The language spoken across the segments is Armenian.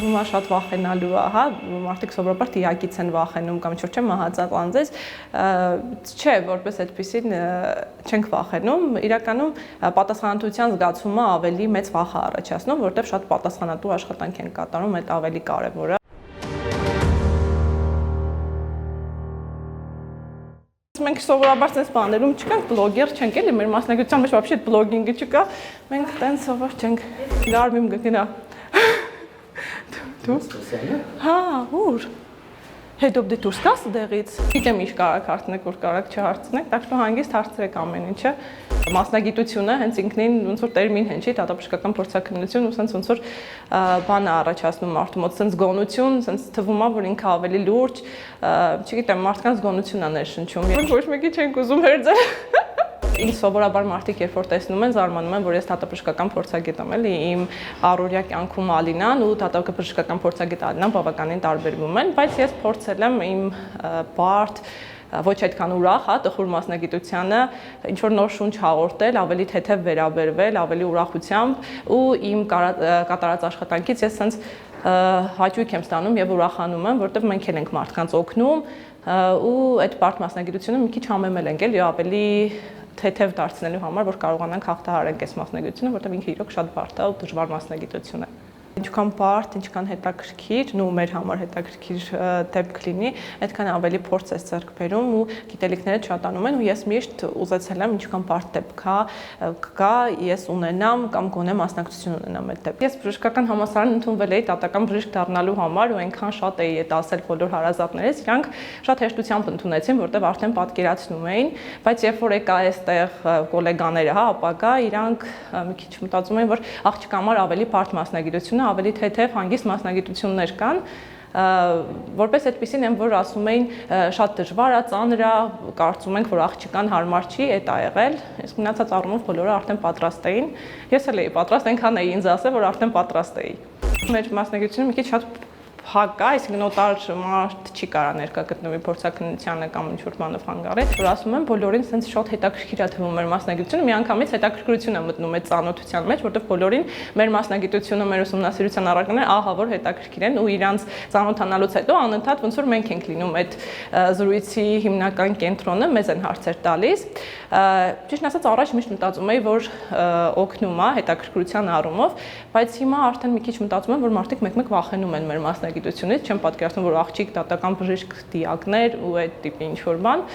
թվում է շատ վախենալու է, հա, մարդիկ սովորաբար դիակից են վախենում կամ ինչ-որ չէ մահացած անձից, չէ, որպես այդպեսին չենք վախենում, իրականում պատասխանատվության զգացումը ավելի մեծ վախ է առաջացնում, որտեղ շատ պատասխանատու աշխատանք են կատարում, այդ ավելի կարևոր է։ Մենք սովորաբար sense բաներում չկանք, բլոգեր չենք, էլի մեր մասնագիտության մեջ вообще բլոգինգը չկա, մենք տենց սովոր չենք, գարմիմ գնա։ Դու։ Հա, ուր։ Հետո դե դուրս գաս դեղից։ Գիտեմ ինչ կարաք հարցնեք, որ կարաք չհարցնեք, так что հանգիստ հարցրեք ամեն ինչը։ Մասնագիտությունը հենց ինքնին ոնց որ տերմին հեն չի, դատաբժշկական փորձաքննություն ու sense ոնց որ բան է առաջացնում մարդու մոտ, sense գոնություն, sense թվում է, որ ինքը ավելի լուրջ, չգիտեմ, մարդկանց գոնությունն է ներշնչում։ Ոչ մեկի չենք ուզում հերձել։ Ինձ սովորաբար մարդիկ երբ որ տեսնում են, զարմանում են, որ ես դատաբժշկական փորձագետ եմ, էլի իմ առօրյա կյանքում Ալինան ու դատաբժշկական փորձագետ Ալինան բավականին տարբերվում են, բայց ես փորձել եմ իմ բարդ ոչ այդքան ուրախ, հա, տխուր մասնագիտությանը ինչ որ նոր շունչ հաղորդել, ավելի թեթև վերաբերվել, ավելի ուրախությամբ ու իմ կատարած աշխատանքից ես sense հաճույք եմ ստանում եւ ուրախանում եմ, որովհետեւ մենք ենք մարդկանց օգնում ու այդ բարդ մասնագիտությունը մի քիչ համեմել ենք, էլի ավելի թեթև դարձնելու համար, որ կարողանանք հաղթահարենք այս մասնագիտությունը, որովհետեւ ինքը իրոք շատ բարդ է ու դժվար մասնագիտություն է։ Ինչքան բարդ, ինչքան հետաքրքիր, ու մեր համար հետաքրքիր դեպք լինի, այդքան ավելի փորձ է ձեռք բերում ու գիտելիքները շատանում են ու ես միշտ ուզեցել եմ ինչքան բարդ դեպք կա, ես ունենամ կամ գոնե մասնակցություն ունենամ այդ դեպք։ Ես բժշկական համալսարան ընդունվել էի դատական բժիշկ դառնալու համար ու այնքան շատ էի այդ ասել բոլոր հարազատներից, իրանք շատ հեշտությամբ ընդունեցին, որտեղ արդեն պատկերացնում էին, բայց երբ որ եկա այստեղ գոլեգաները, հա, ապագա, իրանք մի քիչ մտածում էին, որ աղջկա համար ավելի բարդ մասնագիտություն ավելի թեթև հանգիստ մասնագիտություններ կան, որպես այդպեսին են, որ ասում էին շատ դժվար է, ծանր է, կարծում ենք, որ աղջկան հարմար չի, այդ ա եղել, իսկ մնացած առումով բոլորը արդեն պատրաստ էին, ես էլ էի պատրաստ, այնքան էի ինձ ասել, որ արդեն պատրաստ էի։ Մեր մասնագիտությունը մի քիչ շատ փակ է, այսինքն օտար մարդ չի կարա ներկա գտնվի փորձաքննությանը կամ ինչ-որ բանով հանգարի, որ ասում եմ բոլորին sense շատ հետաքրքիր է թվում մեր մասնագիտությունը, միանգամից հետաքրքրություն է մտնում այդ ծանոթության մեջ, որտեղ բոլորին մեր մասնագիտությունը, մեր ուսումնասիրության առարկաները ահա որ հետաքրքիր են ու իրանց ծանոթանալուց հետո անընդհատ ոնց որ մենք ենք լինում այդ զրույցի հիմնական կենտրոնը, մեզ են հարցեր տալիս։ Ճիշտ ասած առաջ միշտ մտածում էի, որ օգնում է հետաքրքրության առումով, բայց հիմա արդեն մի քիչ մտածում եմ, որ մարդիկ մեկ-մեկ վախենում են մեր մասնագիտությունից, չեմ պատկերացնում, որ աղջիկ դատական բժիշկ դիակներ ու այդ տիպի ինչ-որ բան։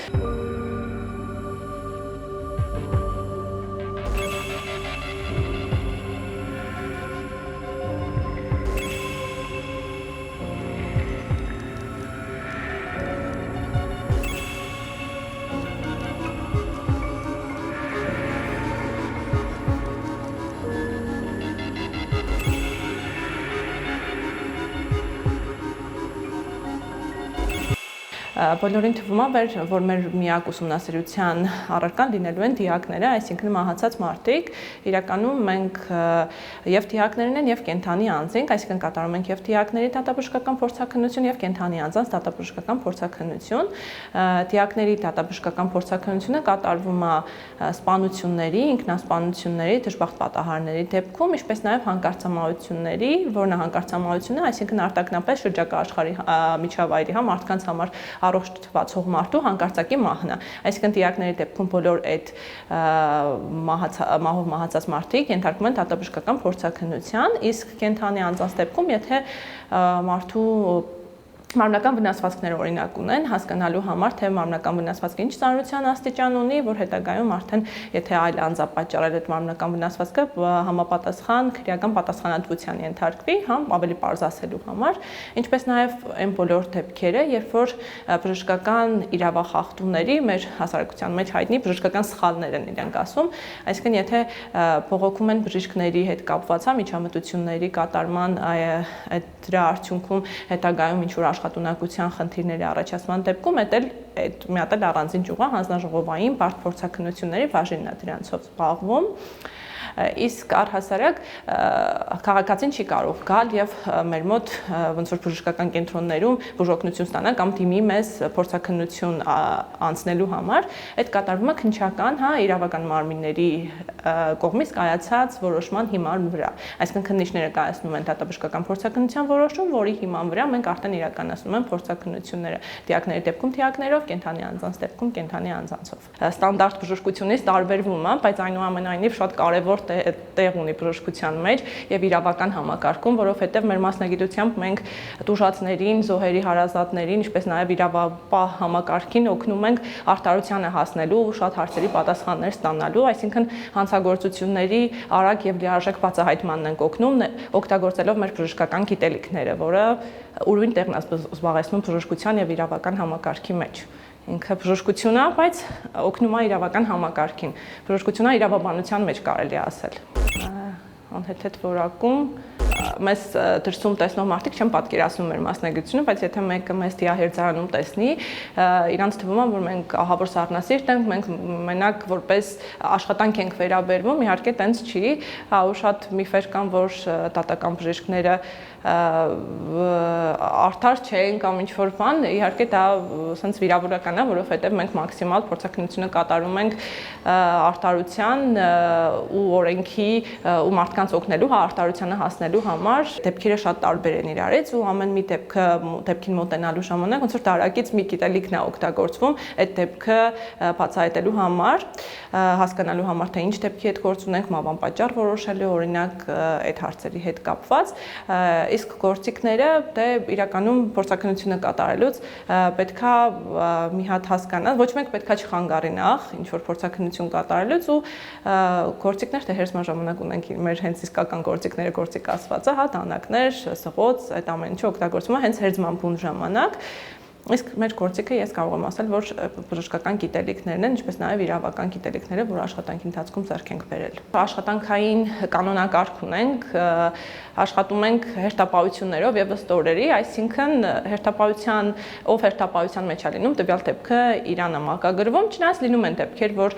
Բոլորին թվում է, որ մեր միակ ուսումնասիրության առարկան լինելու են դիակները, այսինքն մահացած մարդիկ, իրականում մենք եւ դիակներն են եւ կենդանի անձինք, այսինքն կատարում ենք եւ դիակների դատաբժշկական փորձաքննություն եւ կենդանի անձանց դատաբժշկական փորձաքննություն։ Դիակների դատաբժշկական փորձաքննությունը կատարվում է սպանությունների, ինքնասպանությունների, դժբախտ պատահարների դեպքում, ինչպես նաեւ հանկարծամահությունների, որն է հանկարծամահությունը, այսինքն արտակնապես շրջակա աշխարհի միջավայրի մարդկանց համար առողջ թվացող մարդու հանկարծակի մահն է։ Այսինքն դիակների դեպքում բոլոր այդ մահով մահացած մարդիկ ենթարկվում են դատաբժշկական փորձաքննության, իսկ կենդանի անձանց դեպքում, եթե մարդու մարմնական վնասվածքներ օրինակ ունեն, հասկանալու համար, թե մարմնական վնասվածքը ինչ ծանրության աստիճան ունի, որ հետագայում արդեն եթե այլ անձ է պատճառել այդ մարմնական վնասվածքը, համապատասխան քրեական պատասխանատվության ենթարկվի, ավելի պարզ ասելու համար, ինչպես նաև այն բոլոր դեպքերը, երբ որ բժշկական իրավախախտումների մեր հասարակության մեջ հայտնի բժշկական սխալներ են իրենք ասում, այսինքն եթե բողոքում են բժիշկների հետ կապված միջամտությունների կատարման դրա արդյունքում հետագայում ինչ-որ աշխատունակության խնդիրների առաջացման դեպքում այդ մի հատ առանձին ճյուղ է հանձնաժողովային բարդ փորձաքննությունների բաժինն է դրանցով զբաղվում։ Իսկ առհասարակ քաղաքացին չի կարող գալ եւ մեր մոտ ոնց որ բժշկական կենտրոններում բուժօգնություն ստանալ կամ դիմի մեզ փորձաքննություն անցնելու համար, այդ կատարվում է քննչական, իրավական մարմինների կողմից կայացած որոշման հիման վրա։ Այսինքն քննիչները կայացնում են դատաբժշկական փորձաքննության որոշում, որի հիման վրա մենք արդեն իրականացնում ենք փորձաքննությունները դիակների դեպքում դիակներով, կենդանի անձանց դեպքում կենդանի անձանցով։ Ստանդարտ բժշկությունից տարբերվում է, բայց այնուամենայնիվ շատ կարևոր տեղ ունի բժշկության մեջ եւ իրավական համակարգում, որովհետեւ մեր մասնագիտությամբ մենք տուժածներին, զոհերի հարազատներին, ինչպես նաեւ իրավապահ համակարգին օգնում ենք արտարությանը հասնելու ու շատ հարցերի պատասխաններ ստանալու, այսինքն հանցագործությունների արագ եւ լիարժեք բացահայտմանն ենք օգնում, օգտագործելով մեր բժշկական գիտելիքները, որը ուրույն տեղն է զբաղեցնում բժշկության եւ իրավական համակարգի մեջ։ Ինքը բժշկություն է, բայց օգնում է իրավական համակարգին։ Բժշկությունը իրավաբանության մեջ կարելի է ասել։ Անհեթեթ որակում մեզ դրսում տեսնող մարդիկ չեն պատկերացնում մեր մասնագիտությունը, բայց եթե մեկը մեզ դիահերձարանում տեսնի, իրանց թվում է, որ մենք ահավոր սառնասիրտ ենք, մենք մենակ որպես աշխատանք ենք վերաբերվում, իհարկե տենց չի, ու շատ միֆեր կան, որ դատական բժիշկները արդար չեն կամ ինչ-որ բան, իհարկե դա սենց վիրավորական է, որովհետև մենք մաքսիմալ փորձաքննությունը կատարում ենք արդարության ու օրենքի ու մարդկանց օգնելու, արդարությանը հասնելու համար դեպքերը շատ տարբեր են իրարից ու ամեն մի դեպքին մոտենալու ժամանակ ոնց որ դարակից մի գիտելիքն է օգտագործվում այդ դեպքը բացահայտելու համար, հասկանալու համար թե ինչ դեպքի հետ գործ ունենք, մավան պատճառ որոշելու, օրինակ այդ հարցերի հետ կապված, իսկ գործիքները դե իրականում փորձաքննությունը կատարելուց պետքա մի հատ հասկանալ, ոչ մեկ պետքա չխանգարի նախ ինչ որ փորձաքննություն կատարելուց ու գործիքներ թե հերթ ժամանակ ունենք մեր հենց իսկական գործիքները գործիք ասվածը, դանակներ, սղոց, այդ ամեն ինչը օգտագործվում է հենց հերձման բուն ժամանակ։ Իսկ մեր գործիքը ես կարող եմ ասել, որ բժշկական գիտելիքներն են, ինչպես նաև իրավական գիտելիքները, որ աշխատանքի ընթացքում ձեռք ենք բերել։ Աշխատանքային կանոնակարգ ունենք, աշխատում ենք հերթապահություններով եւ ըստ օրերի, այսինքն ով հերթապահության մեջ է լինում, տվյալ դեպքը իրան է մակագրվում, չնայած լինում են դեպքեր, որ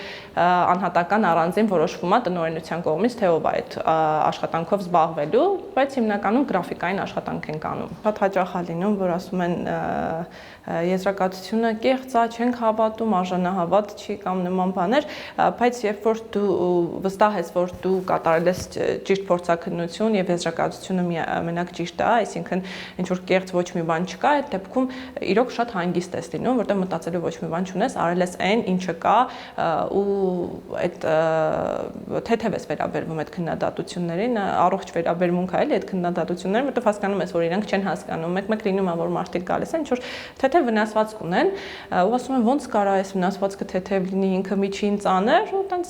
անհատական առանձին որոշվում է տնօրինության կողմից, թե ով է այդ աշխատանքով զբաղվելու, բայց հիմնականում գրաֆիկային աշխատանք ենք անում։ Շատ հաճախ է լինում, որ ասում են եզրակացությունը կեղծ է, չենք հավատում, արժանահավատ չի կամ նման բաներ, բայց երբ որ դու վստահ ես, որ դու կատարել ես ճիշտ փորձաքննություն եւ եզրակացությունը մենակ ճիշտ է, այսինքն ինչ որ կեղծ ոչ մի բան չկա, այդ դեպքում իրոք շատ հանգիստ ես լինում, որտեղ մտածելու ոչ մի բան չունես, արել ես այն, ինչը կա ու այդ թեթև ես վերաբերվում այդ քննադատություններին, առողջ վերաբերմունք է էլի այդ քննադատություններին, որտեղ հասկանում ես, որ իրանք չեն հասկանում, մեկ լինում է, որ մարդիկ գալիս են, ինչ որ թեթև վնասվածք ունեն, ու ասում են ոնց կարա այս վնասվածքը թեթև լինի, ինքը միջին ծանր, ու տենց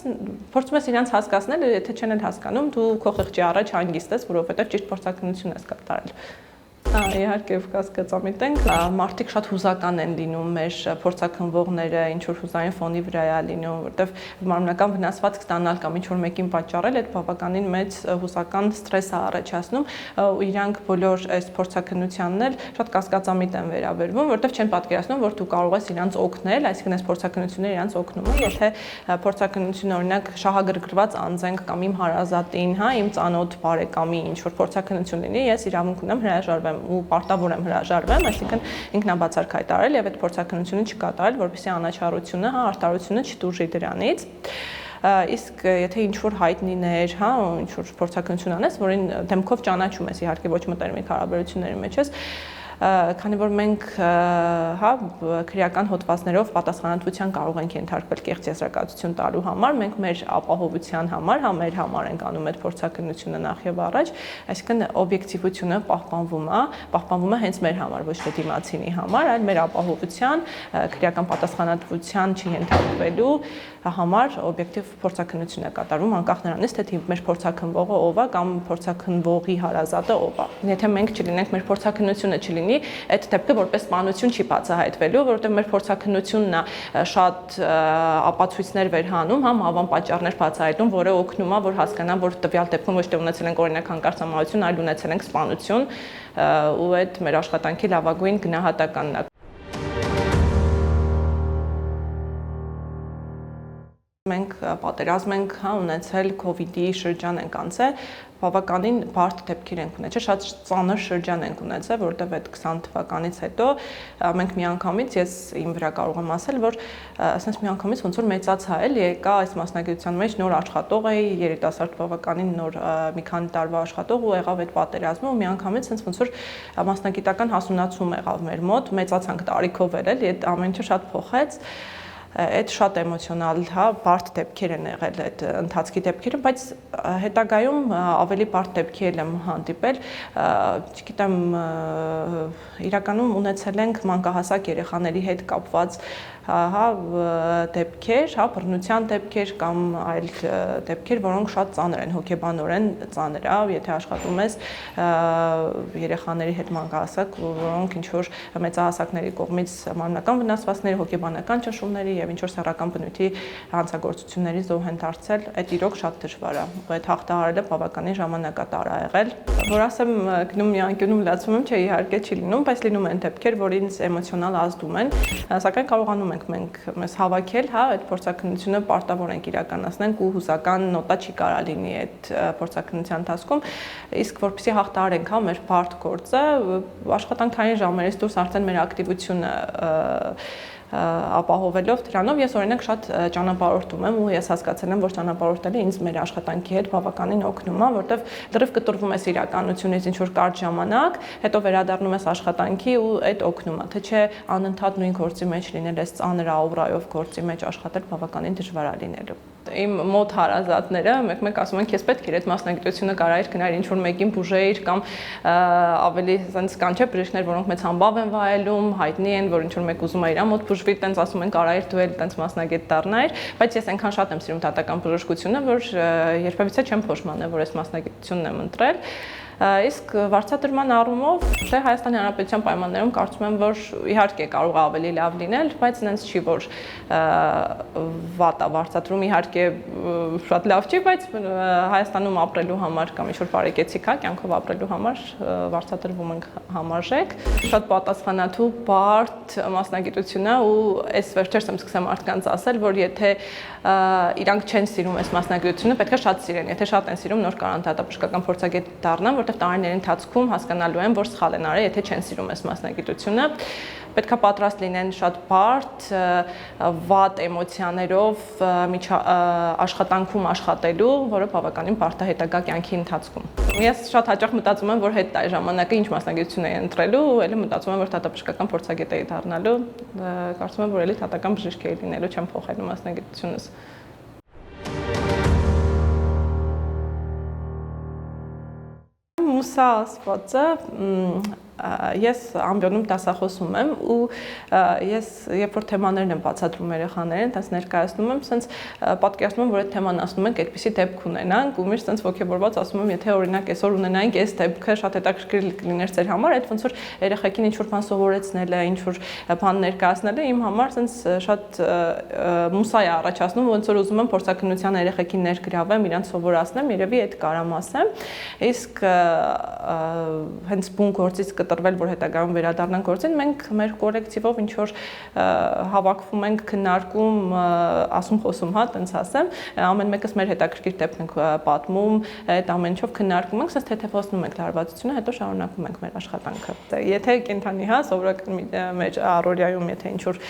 փորձում ես իրանց հասկացնել, եթե չեն հասկանում, դու քո խղճի առաջ հանգիստ ես, որովհետև ճիշտ փորձաքննություն ես կատարել։ Իհարկե կասկածամիտ ենք, մարդիկ շատ հուզական են լինում, մեր փորձաքննվողները ինչ որ հուզային ֆոնի վրա է լինում, որտեվ մարմնական վնասվածք ստանալ կամ ինչ որ մեկին պատճառել, այդ բավականին մեծ հուզական ստրես է առաջացնում, ու իրանք բոլոր այս փորձաքննությանն էլ շատ կասկածամիտ են վերաբերվում, որտեվ չեն պատկերացնում, որ դու կարող ես իրանց օգնել, այսինքն այս փորձաքննությունները իրանց օգնում են, եթե փորձաքննությունը օրինակ շահագրգռված անձենք կամ իմ հարազատին, իմ ծանոթ բարեկամի ինչ որ փորձաքննություն լինի, ես իրավունք ունեմ հրաժարվեմ ու պարտավոր եմ հրաժարվեմ, այսինքն ինքնաբացարկ հայտարարել եւ այդ փորձաքննությունը չկատարել, որպեսզի անաչառությունը, արդարությունը չտուժի դրանից։ Իսկ եթե ինչ-որ հայտնիներ, ինչ-որ փորձաքննություն անես, որին դեմքով ճանաչում ես, իհարկե ոչ մտերմիկ հարաբերությունների մեջ ես, քանի որ մենք քրեական հոդվածներով պատասխանատվության կարող ենք ենթարկվել կեղծ եզրակացություն տալու համար, մենք մեր ապահովության համար, մեր համար ենք անում այդ փորձաքննությունը նախ եւ առաջ, այսինքն օբյեկտիվությունը պահպանվում է հենց մեր համար, ոչ թե դիմացինի համար, այլ մեր ապահովության, քրեական պատասխանատվության չենթարկվելու համար օբյեկտիվ փորձաքննություն է կատարվում, անկախ նրանից, թե մեր փորձաքննվողը ով է կամ փորձաքննվողի հարազատը ով է։ Եթե մենք չլինենք, մեր փորձաքննությունը չլինի, այդ դեպքը որպես սպանություն չի բացահայտվելու, որովհետև մեր փորձաքննությունն է շատ ապացույցներ վերհանում, մավան պատճառներ բացահայտում, որը օգնում է, որ հասկանան, որ տվյալ դեպքում ոչ թե ունեցել ենք օրինակ հանկարծամահություն, այլ ունեցել ենք սպանություն, ու այդ մեր աշխատանքի լավագույն գնահատականն է։ Մենք պատերազմ ենք ունեցել, COVID-ի շրջան ենք անցել, բավականին բարդ դեպքեր ենք ունեցել, շատ ծանր շրջան ենք ունեցել, որովհետև այդ 20 թվականից հետո մենք միանգամից ես իմ վրա կարող եմ ասել, որ ասենց միանգամից ոնց որ մեծացա էլ եկա այս մասնագիտության մեջ նոր աշխատող էի, երիտասարդ բավականին նոր մի քանի տարվա աշխատող ու եղավ այդ պատերազմը ու միանգամից sense ոնց որ մասնագիտական հասունացում եղավ մեր մոտ, մեծացանք տարիքով էլ, այդ ամեն ինչը շատ փոխեց։ Այդ շատ էմոցիոնալ, բարդ դեպքեր են եղել այդ ընթացքի դեպքերը, բայց հետագայում ավելի բարդ դեպքեր եմ հանդիպել, չգիտեմ, իրականում ունեցել ենք մանկահասակ երեխաների հետ կապված դեպքեր, բռնության դեպքեր կամ այլ դեպքեր, որոնք շատ ծանր են, հոգեբանորեն ծանր է, եթե աշխատում ես երեխաների հետ մանկահասակ, որոնք ինչ-որ մեծահասակների կողմից մարմնական վնասվածքների, հոգեբանական ճնշումների եւ ինչ-որ սեռական բնույթի հանցագործությունների զոհ են դարձել, այդ իրոք շատ դժվար է, այդ հաղթահարելը բավականին ժամանակատար է եղել, որ ասեմ գնում մի անկյունում լացում եմ, չէ, իհարկե չի լինում, բայց լինում են դեպքեր, որ ինձ էմոցիոնալ ազդում են, սակայն կարողանում ենք մենք մեզ հավաքել, այդ փորձակնությունը պարտավոր ենք իրականացնենք ու հուսական նոտա չի կարա լինի այդ փորձակնության ընթացքում, իսկ որպեսզի հաղթահարենք մեր բարդ գործը, աշխատանքային ժամերից դուրս արդեն մեր ակտիվությունը ապահովելով դրանով ես օրինակ շատ ճանապարհորդում եմ ու ես հասկացել եմ, որ ճանապարհորդելը ինձ մեր աշխատանքի հետ բավականին օգնում է, որտեվ լրիվ կտրվում ես իրականությունից ինչ որ կարճ ժամանակ, հետո վերադառնում ես աշխատանքի ու այդ օգնում է, թե չէ անընդհատ նույն գործի մեջ լինել, այս ծանր աուրայով գործի մեջ աշխատել բավականին դժվար է լինելու։ Իմ մոտ հարազատները մեկ-մեկ ասում են, քեզ պետք է այդ մասնագիտությունը կարայիր գնալ ինչ-որ մեկին բուժեիր կամ ավելի sense կան չէ բժիշկներ, որոնք մեծ համբավ են վայելում, հայտնի են, որ ինչ-որ մեկ ուզում է իր մոտ բուժվի, տենց ասում են կարայիր դու էլ տենց մասնագետ դառնայիր, բայց ես այնքան շատ եմ սիրում դատական բժշկությունը, որ երբևիցե չեմ փոշմանել, որ այս մասնագիտությունն եմ ընտրել։ Իսկ վարձատրման առումով թե Հայաստանի Հանրապետության պայմաններում կարծում եմ, որ իհարկե կարող է ավելի լավ լինել, բայց այնց չի, որ վատ է վարձատրում, իհարկե շատ լավ չի, բայց Հայաստանում ապրելու համար կամ ինչ-որ բարեկեցիկ է, կյանքով ապրելու համար վարձատրվում ենք համարժեք։ Շատ պատասխանատու, բարդ մասնագիտություն է ու այս վերջերս եմ սկսեմ մարդկանց ասել, որ եթե իրանք չեն սիրում այս մասնագիտությունը, պետք է շատ սիրեն, եթե շատ են սիրում, նոր կարան դատաբժշկական փորձագետ դառնան, որտեղ տարիների ընթացքում հասկանալու են, որ սխալ են արել, եթե չեն սիրում այս մասնագիտությունը, պետք է պատրաստ լինեն շատ բարդ, վատ էմոցիաներով աշխատանքում աշխատելու, որը բավականին բարդ է հետագա կյանքի ընթացքում։ Ես շատ հաճախ մտածում եմ, որ հետ այդ ժամանակը ինչ մասնագիտություն էի ընտրելու, ելի մտածում եմ, որ դատաբժշկական փորձագետ էի դառնալու, կարծում եմ, որ ելի դատական բժիշկ էի լինելու, չեմ փոխելու մասնագիտությունս։ Մուսա ասվածը ես ամբիոնում դասախոսում եմ ու ես երբ որ թեմաներն եմ բացատրում երեխաներին, տես ներկայացնում եմ, սենց պատկերացնում եմ, որ այդ թեման ասում ենք, այդպիսի դեպք ունենանք ու միշտ սենց ոգևորված ասում եմ, եթե օրինակ այսօր ունենայինք այս դեպքը շատ հետաքրքիր կլիներ ձեր համար, այդ ոնց որ երեխեքին ինչ-որ բան սովորեցնելը, ինչ-որ բան ներկայացնելը իմ համար սենց շատ մուսա է առաջացնում, ոնց որ ուզում եմ փորձակնության երեխեքին ներգրավեմ, իրանց սովորացնեմ, երևի այդ կարամ ասեմ, իսկ հենց բուն գործից կտրվել, որ հետագայում վերադառնանք գործին, մենք մեր կոլեկտիվով ինչ որ հավաքվում ենք, քննարկում, ասում խոսում, տենց ասեմ, ամեն մեկս մեր հետաքրքիր դեպք ենք պատմում, այդ ամեն ինչով քննարկում ենք, ասես թեթևացնում ենք լարվածությունը, հետո շարունակում ենք մեր աշխատանքը։ Եթե կենթանի, սովորական մեր առօրյայում, եթե ինչ որ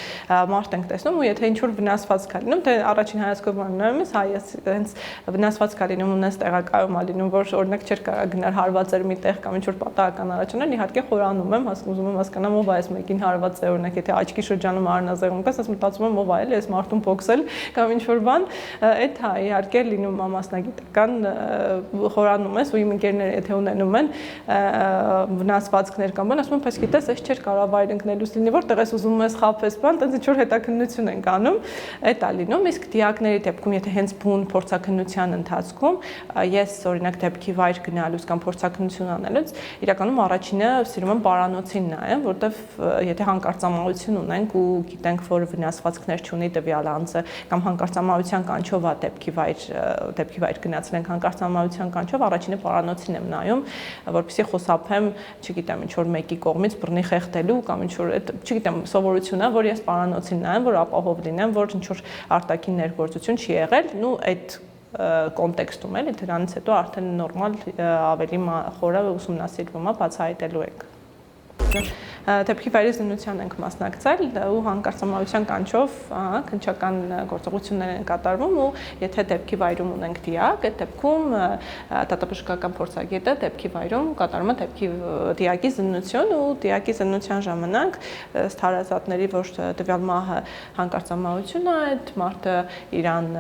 մարդ ենք տեսնում ու եթե ինչ որ վնասված կա լինում, դե առաջին հայացքով նայում ես, ես հենց վնասված կա լինում, ունես տեղակայում ա լինում, որ օրինակ չէր կարող գնալ հարվածեր մի տեղ կամ ինչ որ պատահական առաջանալ, իհարկե խորանում եմ, ուզում եմ հասկանամ ով է այս մեկին հարված է, օրինակ եթե աչքի շրջանում արնազեղում կա, ասես մտածում եմ ով է, էլի այս մարդուն փոքսել կամ ինչ որ բան, այդ իհարկե լինում է մասնագիտական խորանում ես ու իմ ընկերները եթե ունենում են վնասվածքներ կամ բան, ասում եմ, բայց գիտես, այս չէր կարող վայր ընկնելուց լինի, որտեղ ես ուզում ես խաբես բան, տենց ինչ որ հետաքննություն ենք անում, այդ է լինում, իսկ դիակների դեպքում եթե հենց բուն փորձակնության ընթացքում ես օրինակ դեպքի վայր գնալուց կամ փորձակնություն անելուց իրականում առաջինը սիրում եմ պարանոցին նայեմ, որտեվ եթե հանկարծամահություն ունենք ու գիտենք, որ վնասվածքներ չունի տվյալ անձը կամ հանկարծամահության կանչով դեպքի վայր գնացել ենք հանկարծամահության կանչով, առաջինը պարանոցին եմ նայում, որպեսզի խուսափեմ, չգիտեմ, ինչ որ մեկի կողմից բռնի խեղդելու կամ ինչ որ, չգիտեմ, սովորություն է, որ ես պարանոցին նայեմ, որ ապահով լինեմ, որ ինչ որ արտաքին ներգործություն չի եղել, ու այդ կոնտեքստում էլի դրանից հետո արդեն նորմալ ավելի խորը ուսումնասիրվում է, բացահայտելու եք։ Դեպքի վայրի զննության ենք մասնակցել ու հանկարծամահության կանչով քննչական գործողություններ են կատարվում ու եթե դեպքի վայրում ունենք դիակ, այդ դեպքում դատաբժշկական փորձագետը դեպքի վայրում կատարում է դիակի զննություն ու դիակի զննության ժամանակ ըստ հարազատների, որ տվյալ մահը հանկարծամահություն է, այդ մարդը իրան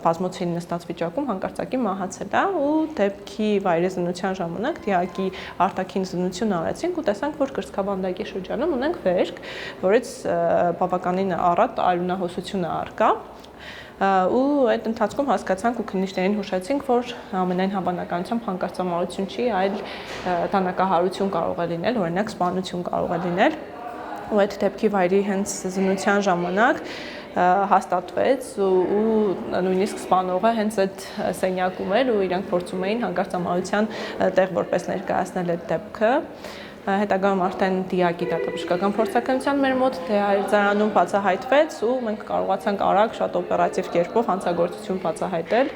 բազմոցին նստած վիճակում հանկարծակի մահացել է ու դեպքի վայրի զննության ժամանակ դիակի արտաքին զննություն արեցինք ու տեսանք, որ կրծքավանդակի շրջանում ունենք վերք, որից բավականին առատ արյունահոսություն է առկա ու այդ ընթացքում հասկացանք ու քննիչներին հուշեցինք, որ ամենայն հավանականությամբ հանկարծամահություն չի, այլ դանակահարություն կարող է լինել, օրինակ սպանություն կարող է լինել ու այդ դեպքի վայրի հենց զննության ժամանակ հաստատվեց ու նույնիսկ սպանողը հենց այդ սենյակում էր ու իրանք փորձում էին հանկարծամահության տեղ որպես ներկայացնել այդ դեպքը հետագայում արդեն դիակի դատաբժշկական փորձաքննության մեր մոտ դերձարանում բացահայտվեց ու մենք կարողացանք արագ շատ օպերատիվ կերպով հանցագործություն բացահայտել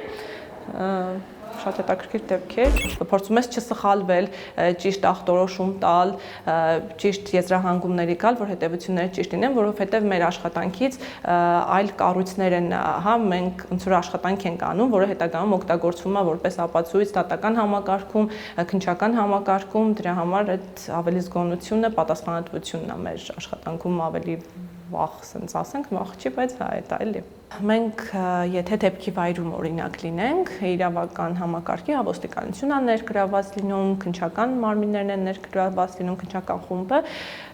շատ հետաքրքիր դեպքեր փորձում ես չսխալվել ճիշտ ախտորոշում տալ ճիշտ եզրահանգումների գալ որ հետևությունները ճիշտ լինեն որովհետև մեր աշխատանքից այլ կառույցներ են հա մենք ոնց որ աշխատանք ենք անում որը հետագայում օգտագործվում է որպես ապացույց դատական համակարգում քննչական համակարգում դրա համար այդ ավելի զգոնությունը պատասխանատվությունն է մեր աշխատանքում ավելի վախ ասենք ասենք վախ չի բայց հա այդ այլի մենք եթե դեպքի վայրում օրինակ լինենք իրավական համակարգի ոստիկանությունն է ներգրավված լինում քննչական մարմիններն են ներգրավված լինում քննչական խումբը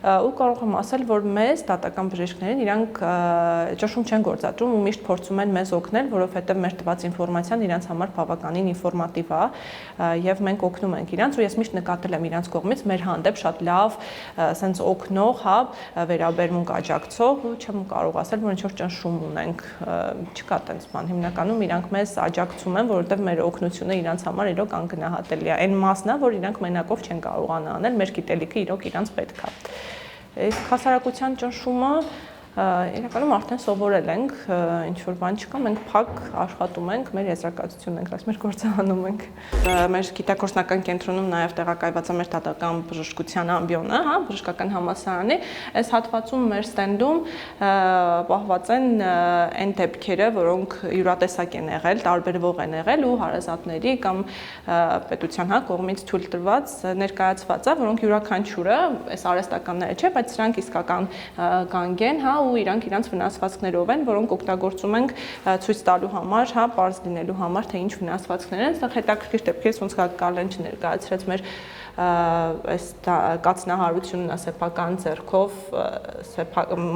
ու կարող եմ ասել որ մեզ դատական բժիշկներին իրանք ճնշում չեն գործադրում ու միշտ փորձում են մեզ օգնել որովհետև մեր տված ինֆորմացիան իրանց համար բավականին ինֆորմատիվ է եւ մենք օգնում ենք իրանց ու ես միշտ նկատել եմ իրանց կողմից մեր հանդեպ շատ լավ sense օգնող հա վերաբերմունք աջակցող ու չեմ կարող ասել որ ինչ որ ճնշում ունենք չկա տենց բան հիմնականում իրանք մեզ աջակցում են որովհետև մեր օգնությունը իրանց համար իրոք անգնահատելի է այն մասն է որ իրանք մենակով չեն կարողանա անել մեր գիտելիքը իրոք իրանց պետք է իսկ հասարակության ճնշումը իրականում արդեն սովորել ենք ինչ որ բան չկա մենք փակ աշխատում ենք մեր եզրակացությունն ենք ասում մեր գործը անում ենք մեր գիտակորսնական կենտրոնում նաև տեղակայված է մեր դատական բժշկության ամբիոնը հա բժշկական համալսարանի այս հատվածում մեր ստենդում պահված են այն դեպքերը որոնք յուրատեսակ են եղել տարբերվող են եղել ու հարազատների կամ պետության հա կողմից թույլ տրված ներկայացված է որոնք յուրաքանչյուրը այս արհեստականները չէ բայց սրանք իսկական գանգ են հա ու իրանք իրանց վնասվածքներով են, որոնք օգտագործում ենք ցույց տալու համար, հա, པարզ լինելու համար, թե ինչ վնասվածքներ են, սա հետաքրքիր դեպքերից ոնց կալեն չներկայացրեց մեր այս կացնահարությունն է սեփական ձեռքով,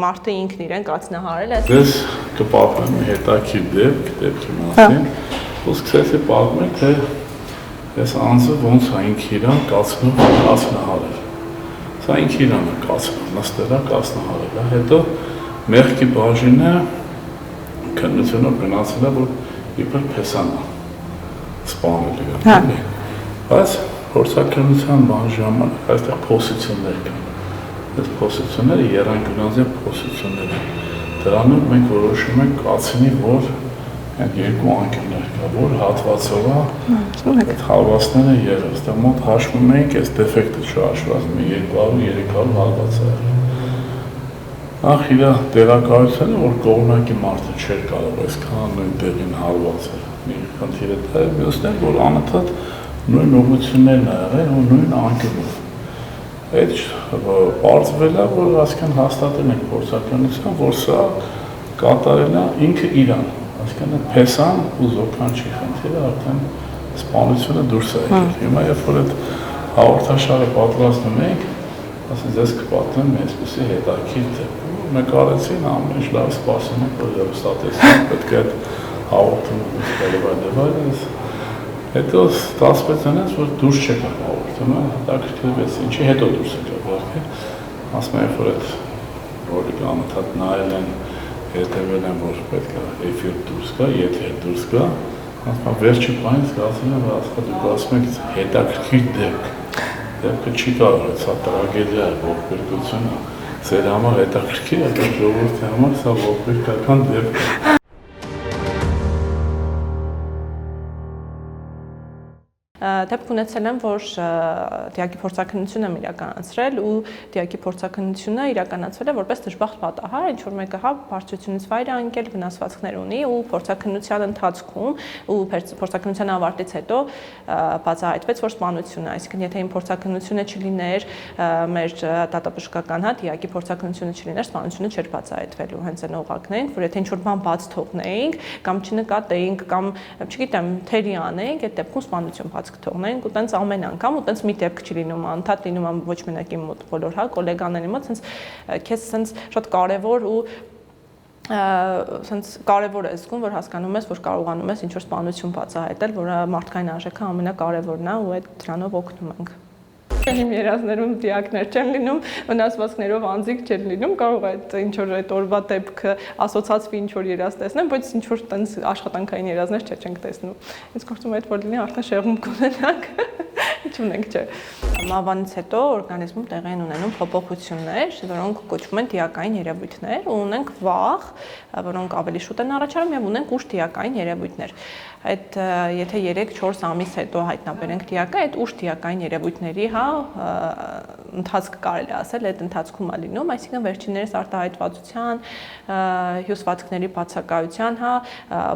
մարդը ինքն իրեն կացնահարել է։ Ես կպատմեմ հետաքրքիր դեպքի մասին, ու սկսեցի պատմել, թե այս անձը ոնց է ինքն իրան կացնահարել։ Սա ինքն իրան է կացնում, նստել է կացնահարել, հետո մեղքի բաժինը քննությունը գնացել է, որ իբր փեսան է սպանել է, բայց փորձաքննության բան ժամանակ այստեղ փոսություններ կան, այս փոսությունները եռանկյունազյան փոսություններ են, դրանով մենք որոշում ենք կացնի, որ են երկու անկյուններ կա, որ հատվածով է, այդ հալվածները եղել, այստեղ մոտ հաշվում ենք, այս դեֆեկտը չհաշված, 200-300 հալված է եղել։ Նախ իր տեղակայությունը, որ կողմնակի մարդը չէր կարող այսքան նույն տեղին հալվածել, մի խնդիրը դա է, մյուսն է, որ անընդհատ նույն ուղղություններն ա եղել ու նույն անկյունով։ Այդ պարզվել է, որ այսքան հաստատել ենք փորձաքննության, որ սա կատարել է ինքը իրան, այսքան փեսան ու զոքանչի խնդիրը արդեն սպանությունը դուրս է եկել։ Հիմա երբ որ այդ հաղորդաշարը պատրաստում ենք, ասես ես կպատմեմ այսպիսի հետաքրքիր դեպք։ Նկարեցին ամեն ինչ լավ սպասում ենք, որ հեռուստատեսին պետք է այդ հաղորդումը ստեղծել։ Հետո ստացվեց այնպես, որ դուրս չեկավ հաղորդումը, հետաքրքրվեց, ինչի հետո դուրս եկավ։ մարդիկ, ասում են, որ այդ ռոլիկը անընդհատ նայել են, հետևել են, որ պետք է էֆիր դուրս գա, եթե դուրս գա, ասում վերջի բանը զգացել եմ, որ դուք ասում եք հետաքրքիր դեպքը չի կարող, սա տրագեդիա է, ողբերգությունը, ձեր համար հետաքրքիր է, բայց ժողովրդի համար սա ողբերգական դեպք է։ Դեպք ունեցել եմ, որ դիակի փորձաքննություն եմ իրականացրել ու դիակի փորձաքննությունը իրականացվել է որպես դժբախտ պատահար, ինչ որ մեկը հա բարձրությունից վայր է ընկել, վնասվածքներ ունի ու փորձաքննության ընթացքում ու փորձաքննության ավարտից հետո բացահայտվեց, որ սպանություն է, այսինքն եթե իմ փորձաքննությունը չլիներ, մեր դատաբժշկական հա դիակի փորձաքննությունը չլիներ, սպանությունը չէր բացահայտվելու, հենց այն օղակն էին, որ եթե ինչ որ բան բաց թողնեինք կամ չնկատեինք կամ չգիտեմ, թերի անեինք, այդ դեպքում սպանություն բաց կթողնենք ու տենց ամեն անգամ ու տենց մի դեպք չի լինում, անդադ լինում է ոչ մենակ իմ մոտ, բոլոր հա գոլեգաների մոտ, տենց քեզ տենց շատ կարևոր ու սենց կարևոր է զգում, որ հասկանում ես, որ կարողանում ես ինչ-որ սպանություն բացահայտել, որը մարդկային արժեքը ամենակարևորն է ու այդ դրանով օգնում ենք։ Իմ երազներում դիակներ չեն լինում, վնասվածքներով անձիկ չեն լինում, կարող է ինչ-որ այդ օրվա դեպքը ասոցացվի ինչ-որ երազ տեսնեմ, բայց ինչ-որ տենց աշխատանքային երազներ չենք տեսնում։ Ինձ գործում է այդ որ լինի արդեն շեղում կունենանք, չունենք չէ։ Մահվանից հետո օրգանիզմում տեղի են ունենում փոփոխություններ, որոնք կոչվում են դիակային երևույթներ, ու ունենք վախ, որոնք ավելի շուտ են առաջանում եւ ունենք ուշ դիակային երևույթներ։ Այդ եթե 3-4 ամիս հետո հայտնաբերենք դիակը, այդ ուշ դիակային երևույթների, հա, ընթացք կարելի ասել, այդ ընթացքում է լինում, այսինքն վերջիններս արտահայտվածության, հյուսվածքների բացակայության, հա,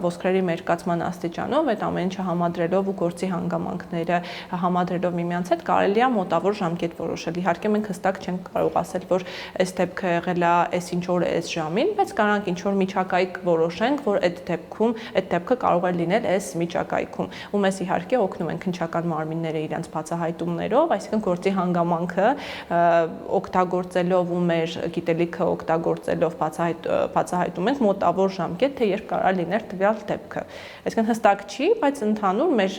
ոսկրերի մերկացման աստիճանով, այդ ամեն ինչը համադրելով ու գործի հանգամանքները համադրելով միմյանց հետ կարելի է մոտավոր ժամկետ որոշել։ Իհարկե մենք հստակ չենք կարող ասել, որ այս դեպքը եղել է այս ինչ օրը այս ժամին, բայց կարանք ինչ որ միջակայք որոշենք, որ այդ դեպքում այդ դեպքը կարող է լինել այս միջակայքում։ Ու մեզ իհարկե օգնում են քննչական մարմինները իրենց բացահայտումներով, այսինքն գործի հանգամանքը օգտագործելով ու մեր գիտելիքը օգտագործելով բացահայտում ենք մոտավոր ժամկետ, թե երբ կարող է լինել տվյալ դեպքը։ Այսինքն հստակ չի, բայց ընդհանուր մեր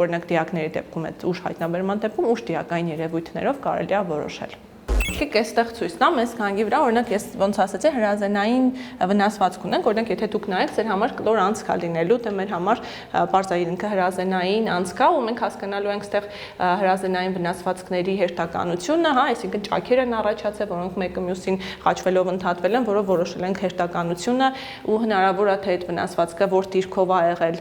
օրինակ դիակների դեպքում այդ ուշ հայտնաբերման դեպքում ուշ դիակային երևույթներով կարելի է որոշել։ Եկեք այստեղ ցույց տամ, այս կանգի վրա օրինակ ես ոնց ասացի հրազենային վնասվածք ունենք, օրինակ եթե դուք նայեք ձեր համար կլոր անցք է լինելու, թե մեր համար բարձրայինքը հրազենային անցք է ու մենք հասկանալու ենք այստեղ հրազենային վնասվածքների հերթականությունը, հա, այսինքն ճաքեր են առաջացել, որոնք մեկը մյուսին խաչվելով ընդհատվել են, որով որոշել ենք հերթականությունը ու հնարավոր է թե այդ վնասվածքը որ դիրքով է եղել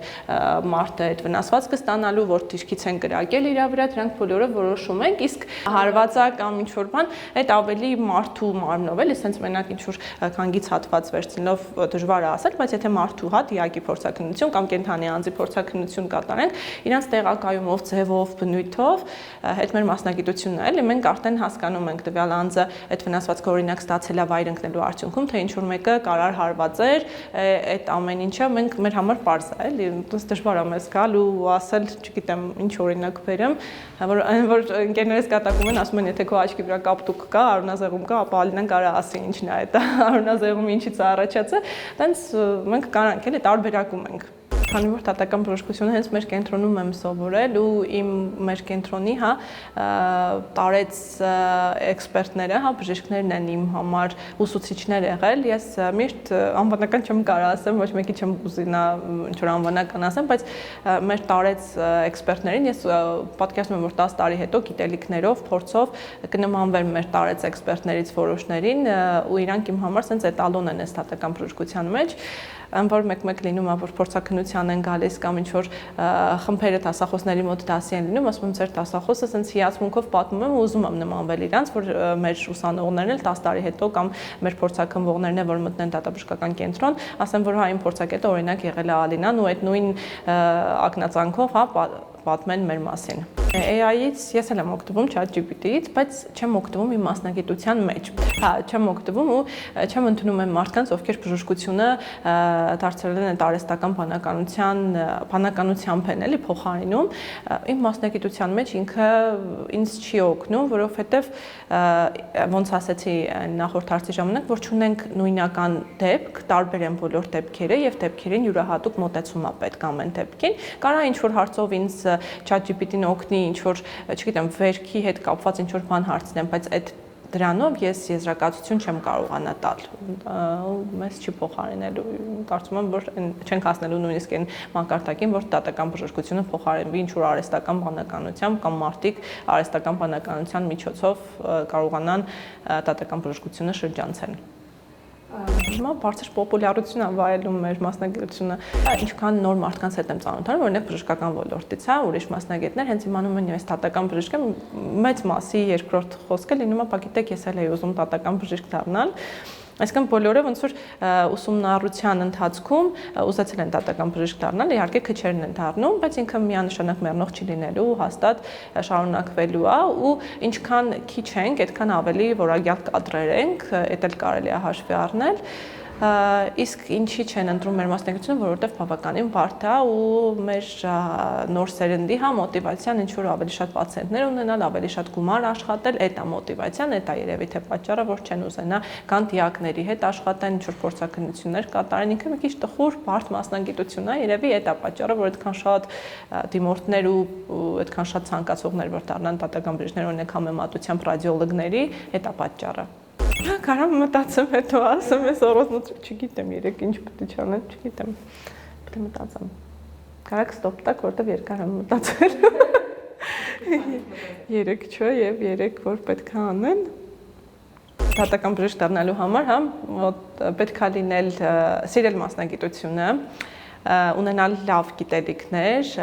մարդը այդ վնասվածքը ստանալու, որ դիրքից են կրակել իր վրա, դրանք բոլորը որոշում ենք, իսկ հարվածա կամ ինչ որ բան այդ ավելի մարդու մարմնով էլի, սենց մենակ ինչ-որ կանգից հատված վերցնելով դժվար է ասել, բայց եթե մարդու հա դիակի փորձաքննություն կամ կենդանի անձի փորձաքննություն կատարենք, իրանց տեղակայումով, ձևով, բնույթով, այդ մեր մասնագիտությունն է, էլի մենք արդեն հասկանում ենք տվյալ անձը այդ վնասվածքը օրինակ ստացել է վայր ընկնելու արդյունքում, թե ինչ-որ մեկը կարար հարվածեր, այդ ամեն ինչը մենք մեր համար պարզ է, էլի, դες դժվար է մեզ գալ ու ասել, չգիտեմ, ինչ օրինակ բերեմ, որ ընկերներս կատակում են, ասում են, եթե քո աչքի վրա կապտուկ կա, արունազեղում կա, ապա Ալինան կարա ասի ինչն է այդ արունազեղումը ինչից է առաջացել, տենց մենք կարանք էլի տարբերակում ենք։ Քանի որ դատական բժշկությունը հենց մեր կենտրոնում եմ սովորել ու մեր կենտրոնի հա տարեց էքսպերտները, հա բժիշկներն են իմ համար ուսուցիչներ եղել, ես միշտ անվանական չեմ կարող ասեմ, ոչ մեկի չեմ ուզի նա ինչ որ անվանական ասեմ, բայց մեր տարեց էքսպերտներին ես պատկերացնում եմ, որ 10 տարի հետո գիտելիքներով, փորձով կնմանվեմ մեր տարեց էքսպերտներից որոշներին ու իրանք իմ համար sense էտալոն են այս դատական բժշկության մեջ, որ մեկ-մեկ լինում է, որ փորձաքննության են գալիս կամ ինչ-որ խմբերը դասախոսների մոտ դասի են լինում, ասում եմ ձեր դասախոսը սենց հիացմունքով պատմում եմ ու ուզում եմ նմանվել իրանց, որ մեր ուսանողներն էլ 10 տարի հետո կամ մեր փորձաքննողներն էլ որ մտնեն դատաբժշկական կենտրոն, ասեմ, որ հա իմ փորձագետը օրինակ եղել է Ալինան ու այդ նույն ակնածանքով հա պատմեն մեր մասին։ AI-ից ես էլ եմ օգտվում ChatGPT-ից, բայց չեմ օգտվում իմ մասնագիտության մեջ։ Հա, չեմ օգտվում ու չեմ ընդունում այն մարդկանց, ովքեր բժշկությունը դարձրել են տարեստական բանականությամբ են էլի փոխարինում։ Իմ մասնագիտության մեջ ինքը ինձ չի օգնում, որովհետև ոնց ասեցի նախորդ հարցի ժամանակ, որ չունենք նույնական դեպք, տարբեր են բոլոր դեպքերը եւ դեպքերին յուրահատուկ մոտեցում է պետք ամեն դեպքին։ Կարա ինչ որ հարցով ինձ ChatGPT-ին օգնի ինչ որ, չգիտեմ, վերքի հետ կապված ինչ որ բան հարցնեմ, բայց այդ դրանով ես եզրակացություն չեմ կարողանա տալ, մեզ չի փոխարինելու, կարծում եմ, որ չենք հասնելու նույնիսկ այն մակարդակին, որ դատական բժշկությունը փոխարինվի ինչ-որ արհեստական բանականությամբ կամ մարդիկ արհեստական բանականության միջոցով կարողանան դատական բժշկությունը շրջանցել։ Հիմա բարձր պոպուլյարություն է վայելում մեր մասնագիտությունը, ինչքան նոր մարդկանց հետ եմ ծանոթանում, օրինակ բժշկական ոլորտից, ուրիշ մասնագետներ հենց իմանում են ես դատական բժիշկ եմ, մեծ մասի երկրորդ խոսքը լինում է, գիտեք, ես էլ էի ուզում դատական բժիշկ դառնալ, այսինքն բոլորը ոնց որ ուսումնառության ընթացքում ուզեցել են դատական բժիշկ դառնալ, իհարկե քչերն են դառնում, բայց ինքը միանշանակ մեռնող չի լինելու, հաստատ շարունակվելու է ու ինչքան քիչ ենք, այդքան ավելի որակյալ կադրեր ենք, դա էլ կարելի է հաշվի առնել։ Իսկ ինչի չեն ընտրում մեր մասնագիտությունը, որովհետև բավականին բարդ է ու մեր նոր սերնդի մոտիվացիան ինչ որ ավելի շատ պացիենտներ ունենալ, ավելի շատ գումար աշխատել, դա է մոտիվացիան, դա երևի թե պատճառը, որ չեն ուզենա կան դիակների հետ աշխատեն, ինչ որ փորձաքննություններ կատարեն, ինքը մի քիչ տխուր, բարդ մասնագիտություն է, երևի դա է պատճառը, որ այդքան շատ դիմորդներ ու այդքան շատ ցանկացողներ որ դառնան դատական բժիշկներ, օրինակ համեմատությամբ ռադիոլոգների, դա պատճառը։ Կարամ մտածեմ հետո ասեմ, ես օրոզնոց չգիտեմ, երեք ինչ պետք է չանեմ, չգիտեմ, պետք է մտածեմ։ Կարակ ստոպ տակ, որտեվ երկար եմ մտածել։ Երեք չէ եւ երեք որ պետք է անեն։ Դատական բժիշկ դառնալու համար, պետք է լինել սիրել մասնագիտությունը, ունենալ լավ գիտելիքներ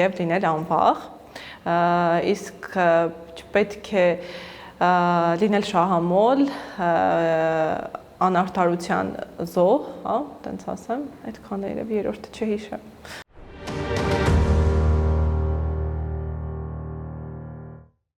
եւ լինել անվախ։ Իսկ չպետք է լինել շահամոլ, անարդարության զոհ, տենց ասեմ, այդքան է երևի երրորդը չհիշեմ։